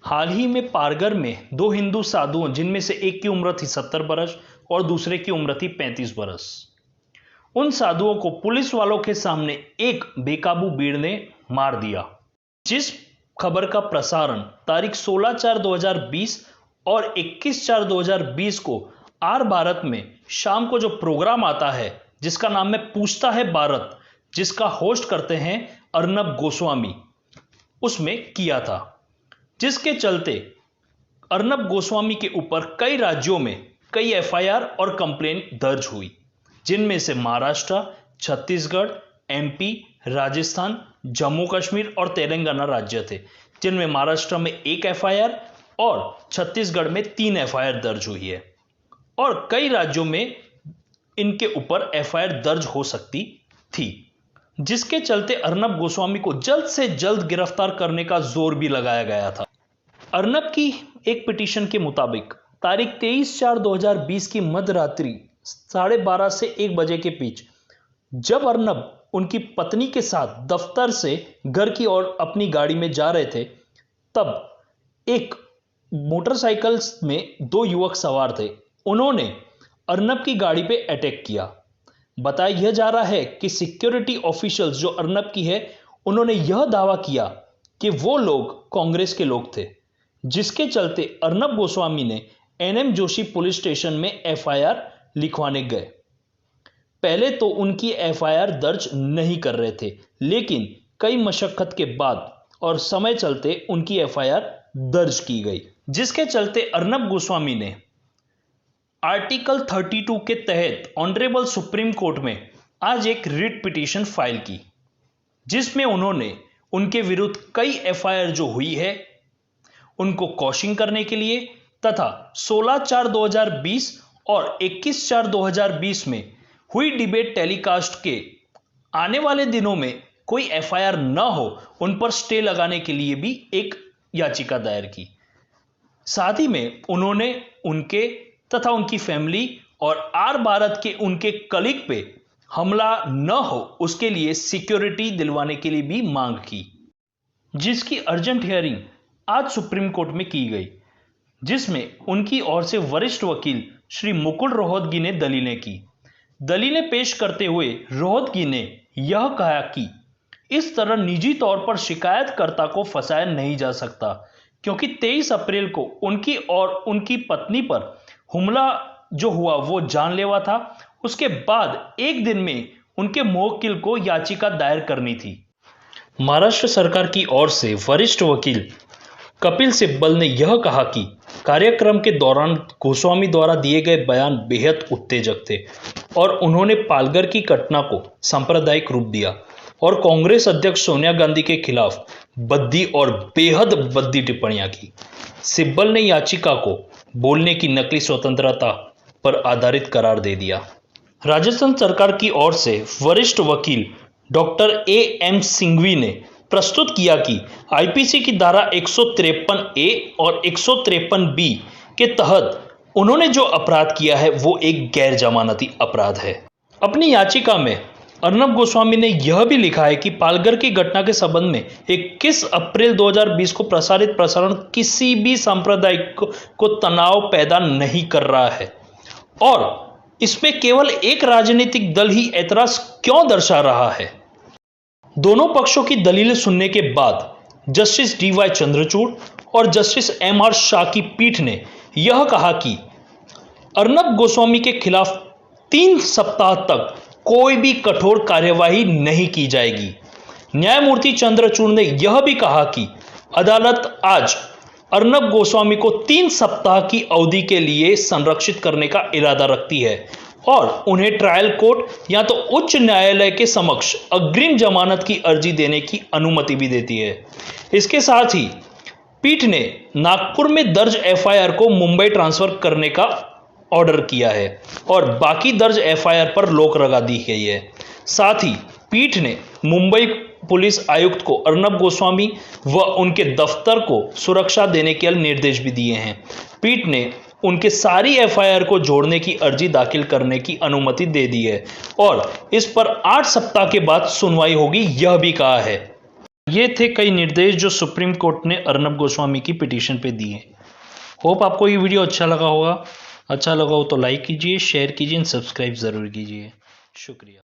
हाल ही में पारगर में दो हिंदू साधुओं, जिनमें से एक की उम्र थी 70 बरस और दूसरे की उम्र थी 35 बरस, उन साधुओं को पुलिस वालों के सामने एक बेकाबू भीड़ ने मार दिया। जिस खबर का प्रसारण तारीख 16/4/2020 और 21/4/2020 को आर भारत में शाम को जो प्रोग्राम आता है, जिसका नाम है पूछता है भारत, जिसका होस्ट करते हैं अर्नब गोस्वामी, उसमें किया था, जिसके चलते अर्नब गोस्वामी के ऊपर कई राज्यों में कई एफआईआर और कंप्लेंट दर्ज हुई, जिनमें से महाराष्ट्र, छत्तीसगढ़, एमपी, राजस्थान, जम्मू कश्मीर और तेलंगाना राज्य थे, जिनमें महाराष्ट्र में 1 एफआईआर और छत्तीसगढ़ में 3 एफआईआर दर्ज हुई है और कई राज्यों में इनके ऊपर एफआईआर दर्ज हो सकती थी, जिसके चलते अर्नब गोस्वामी को जल्द से जल्द गिरफ्तार करने का जोर भी लगाया गया था। अर्नब की एक पिटीशन के मुताबिक तारीख 23/4/2020 की मध्यरात्रि 12:30 से 1 बजे के बीच जब अर्नब उनकी पत्नी के साथ दफ्तर से घर की ओर अपनी गाड़ी में जा रहे थे, तब एक मोटरसाइकिल में 2 युवक सवार थे। उन्होंने अर्नब की गाड़ी पे अटैक किया। बताया यह जा रहा है कि सिक्योरिटी ऑफिशियल्स जो अर्नब की है, उन्होंने यह दावा किया कि वो लोग कांग्रेस के लोग थे, जिसके चलते अर्नब गोस्वामी ने एनएम जोशी पुलिस स्टेशन में एफआईआर लिखवाने गए। पहले तो उनकी एफआईआर दर्ज नहीं कर रहे थे, लेकिन कई मशक्कत के बाद और समय चलते उनकी एफआईआर दर्ज की गई, जिसके चलते अर्नब गोस्वामी ने आर्टिकल 32 के तहत ऑनरेबल सुप्रीम कोर्ट में आज एक रिट पिटीशन फाइल की, जिसमें उन्होंने उनके विरुद्ध कई एफआईआर जो हुई है उनको क्वॉशिंग करने के लिए तथा 16/4/2020 और 21/4/2020 में हुई डिबेट टेलीकास्ट के आने वाले दिनों में कोई एफआईआर न हो, उन पर स्टे लगाने के लिए भी एक याचिका दायर की। साथ ही में उन्होंने उनके तथा उनकी फैमिली और आर भारत के उनके कलीग पे हमला न हो, उसके लिए सिक्योरिटी दिलवाने के लिए भी मांग की, जिसकी अर्जेंट हियरिंग आज सुप्रीम कोर्ट में की गई, जिसमें उनकी ओर से वरिष्ठ वकील श्री मुकुल रोहतगी ने दलीलें की। दलीलें पेश करते हुए रोहतगी ने यह कहा कि इस तरह निजी तौर पर शिकायतकर्ता को फंसाया नहीं जा सकता, क्योंकि 23 अप्रैल को उनकी और उनकी पत्नी पर हमला जो हुआ वो जानलेवा था। उसके बाद एक दिन में उनके मुवक्किल को याचिका दायर करनी थी। महाराष्ट्र सरकार की ओर से वरिष्ठ वकील कपिल सिब्बल ने यह कहा कि कार्यक्रम के दौरान गोस्वामी द्वारा दिए गए बयान बेहद उत्तेजक थे और उन्होंने पालघर की घटना को सांप्रदायिक रूप दिया और कांग्रेस अध्यक्ष सोनिया गांधी के खिलाफ भद्दी और बेहद भद्दी टिप्पणियां की। सिब्बल ने याचिका को बोलने की नकली स्वतंत्रता पर आधारित करार दे दिया। राजस्थान सरकार की ओर से वरिष्ठ वकील डॉक्टर एम सिंघवी ने प्रस्तुत किया कि आईपीसी की धारा 153A और 153B के तहत उन्होंने जो अपराध किया है वो एक गैर जमानती अपराध है। अपनी याचिका में अर्नब गोस्वामी ने यह भी लिखा है कि पालघर की घटना के संबंध में 21 अप्रैल 2020 को प्रसारित प्रसारण किसी भी सांप्रदायिक को तनाव पैदा नहीं कर रहा है और इसमें केवल एक राजनीतिक दल ही ऐतराज क्यों दर्शा रहा है। दोनों पक्षों की दलीलें सुनने के बाद जस्टिस DY चंद्रचूड़ और जस्टिस MR शाह की पीठ ने यह कहा कि अर्नब गोस्वामी के खिलाफ 3 सप्ताह तक कोई भी कठोर कार्यवाही नहीं की जाएगी। न्यायमूर्ति चंद्रचूड़ ने यह भी कहा कि अदालत आज अर्नब गोस्वामी को 3 सप्ताह की अवधि के लिए संरक्षित करने का इरादा रखती है और उन्हें ट्रायल कोर्ट या तो उच्च न्यायालय के समक्ष अग्रिम जमानत की अर्जी देने की अनुमति भी देती है। इसके साथ ही पीठ ने नागपुर में दर्ज एफआईआर को मुंबई ट्रांसफर करने का ऑर्डर किया है और बाकी दर्ज एफआईआर पर रोक लगा दी गई है। साथ ही पीठ ने मुंबई पुलिस आयुक्त को अर्नब गोस्वामी व उनके दफ्तर को सुरक्षा देने के निर्देश भी दिए हैं। पीठ ने उनके सारी एफआईआर को जोड़ने की अर्जी दाखिल करने की अनुमति दे दी है और इस पर 8 सप्ताह के बाद सुनवाई होगी, यह भी कहा है। ये थे कई निर्देश जो सुप्रीम कोर्ट ने अर्नब गोस्वामी की पिटीशन पे दिए। होप आपको ये वीडियो अच्छा लगा होगा। अच्छा लगा हो तो लाइक कीजिए, शेयर कीजिए, सब्सक्राइब ज़रूर कीजिए। शुक्रिया।